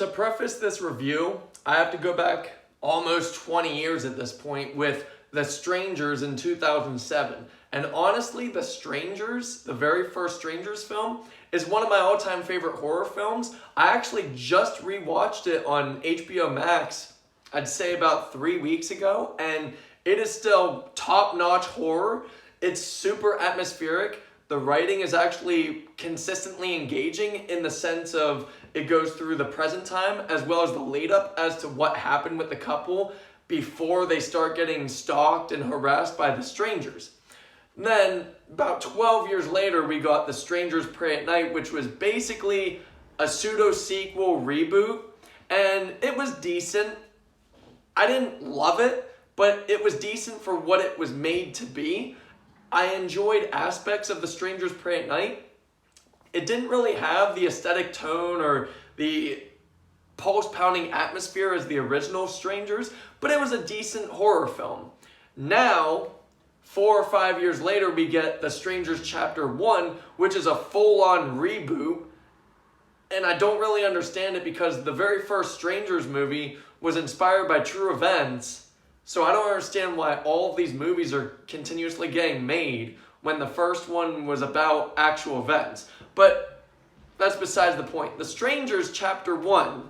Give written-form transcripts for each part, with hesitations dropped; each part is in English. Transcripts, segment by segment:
To preface this review, I have to go back almost 20 years at this point with The Strangers in 2007. And honestly, The Strangers, the very first Strangers film, is one of my all-time favorite horror films. I actually just rewatched it on HBO Max, I'd say about 3 weeks ago, and it is still top-notch horror. It's super atmospheric. The writing is actually consistently engaging in the sense of it goes through the present time as well as the lead up as to what happened with the couple before they start getting stalked and harassed by the strangers. And then about 12 years later, we got The Strangers Prey at Night, which was basically a pseudo-sequel reboot, and it was decent. I didn't love it, but it was decent for what it was made to be. I enjoyed aspects of The Strangers Prey at Night. It didn't really have the aesthetic tone or the pulse-pounding atmosphere as the original Strangers, but it was a decent horror film. Now, 4 or 5 years later, we get The Strangers Chapter 1, which is a full-on reboot, and I don't really understand it because the very first Strangers movie was inspired by true events. So I don't understand why all of these movies are continuously getting made when the first one was about actual events. But that's besides the point. The Strangers Chapter 1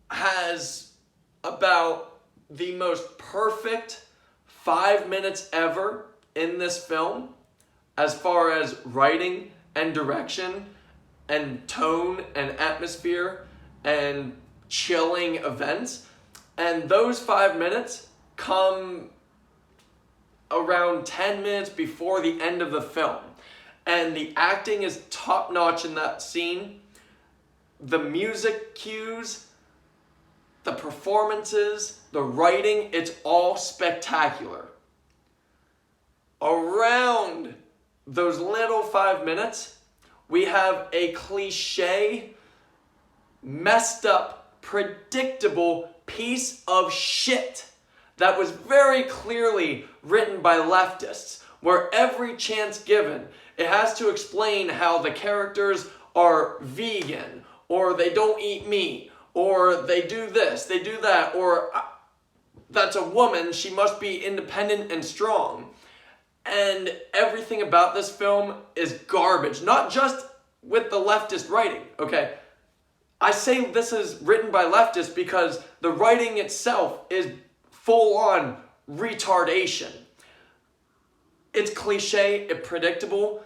has about the most perfect 5 minutes ever in this film as far as writing and direction and tone and atmosphere and chilling events. And those 5 minutes come around 10 minutes before the end of the film. And the acting is top-notch in that scene. The music cues, the performances, the writing, it's all spectacular. Around those little 5 minutes, we have a cliche, messed up, predictable piece of shit that was very clearly written by leftists, where every chance given, it has to explain how the characters are vegan, or they don't eat meat, or they do this, they do that, or that's a woman, she must be independent and strong. And everything about this film is garbage, not just with the leftist writing, okay? I say this is written by leftists because the writing itself is full-on retardation. It's cliche, it's predictable,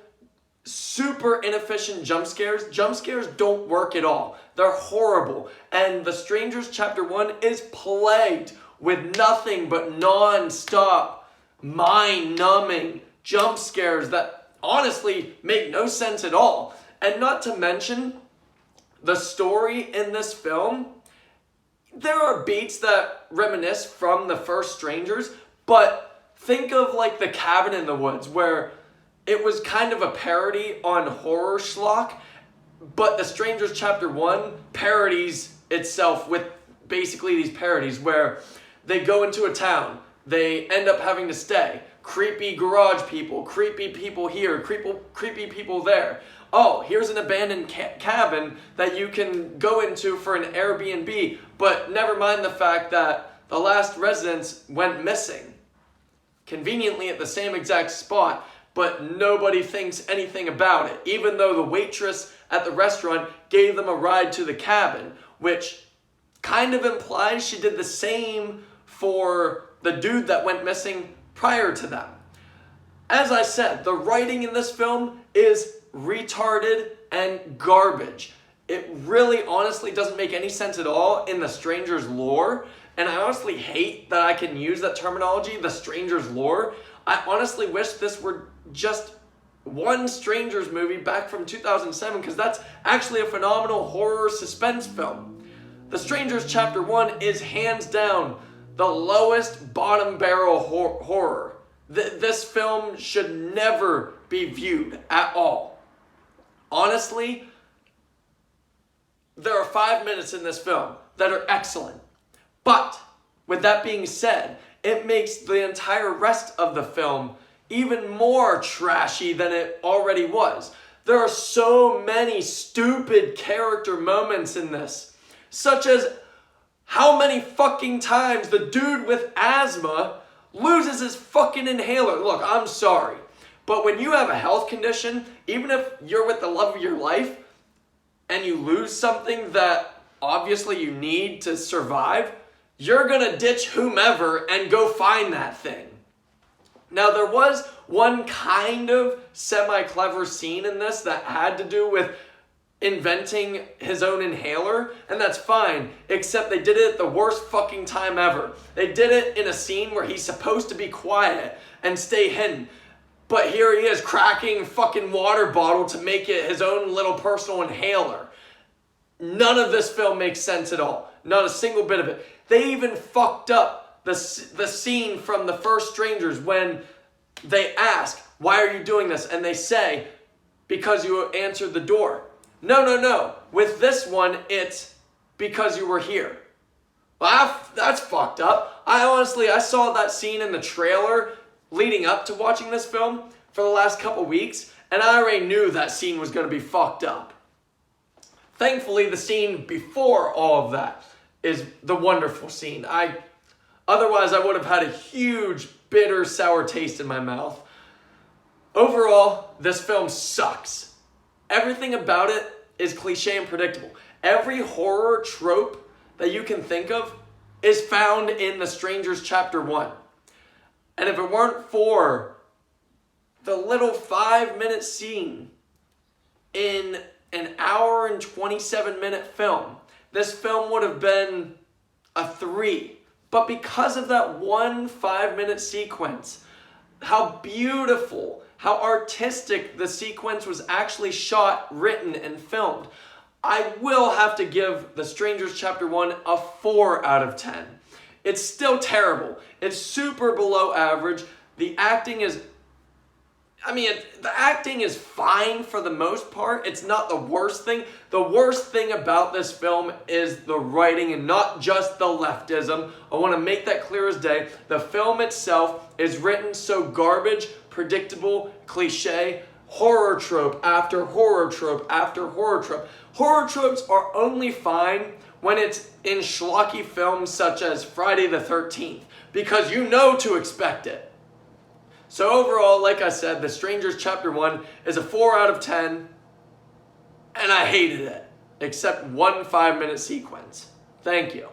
super inefficient jump scares. Jump scares don't work at all. They're horrible. And The Strangers Chapter 1 is plagued with nothing but non-stop, mind-numbing jump scares that honestly make no sense at all. And not to mention, the story in this film, there are beats that reminisce from the first Strangers, but think of like The Cabin in the Woods, where it was kind of a parody on horror schlock, but The Strangers Chapter 1 parodies itself with basically these parodies where they go into a town, they end up having to stay. Creepy garage people, creepy people here, creepy people there. Oh, here's an abandoned cabin that you can go into for an Airbnb, but never mind the fact that the last residents went missing. Conveniently at the same exact spot, but nobody thinks anything about it, even though the waitress at the restaurant gave them a ride to the cabin, which kind of implies she did the same for the dude that went missing prior to them. As I said, the writing in this film is retarded and garbage. It really honestly doesn't make any sense at all in the Strangers lore, and I honestly hate that I can use that terminology, the Strangers lore. I honestly wish this were just one Strangers movie back from 2007, because that's actually a phenomenal horror suspense film. The Strangers Chapter 1 is hands down the lowest bottom barrel horror. This film should never be viewed at all. Honestly, there are 5 minutes in this film that are excellent. But with that being said, it makes the entire rest of the film even more trashy than it already was. There are so many stupid character moments in this, such as how many fucking times the dude with asthma loses his fucking inhaler. Look, I'm sorry, but when you have a health condition, even if you're with the love of your life and you lose something that obviously you need to survive, you're gonna ditch whomever and go find that thing. Now, there was one kind of semi-clever scene in this that had to do with inventing his own inhaler, and that's fine, except they did it at the worst fucking time ever. They did it in a scene where he's supposed to be quiet and stay hidden, but here he is cracking a fucking water bottle to make it his own little personal inhaler. None of this film makes sense at all. Not a single bit of it. They even fucked up the scene from the first Strangers when they ask, why are you doing this? And they say, because you answered the door. No. With this one, it's because you were here. Well, that's fucked up. I saw that scene in the trailer leading up to watching this film for the last couple weeks, and I already knew that scene was going to be fucked up. Thankfully, the scene before all of that is the wonderful scene. Otherwise, I would have had a huge, bitter, sour taste in my mouth. Overall, this film sucks. Everything about it is cliche and predictable. Every horror trope that you can think of is found in The Strangers Chapter 1. And if it weren't for the little 5-minute scene in an hour and 27-minute film, this film would have been a 3. But because of that one 5-minute sequence, how beautiful, how artistic the sequence was actually shot, written, and filmed, I will have to give The Strangers Chapter 1 a 4 out of 10. It's still terrible. It's super below average. The acting is fine for the most part. It's not the worst thing. The worst thing about this film is the writing and not just the leftism. I want to make that clear as day. The film itself is written so garbage, predictable, cliche, horror trope after horror trope after horror trope. Horror tropes are only fine when it's in schlocky films such as Friday the 13th, because you know to expect it. So overall, like I said, The Strangers Chapter 1 is a 4 out of 10, and I hated it, except one 5-minute sequence. Thank you.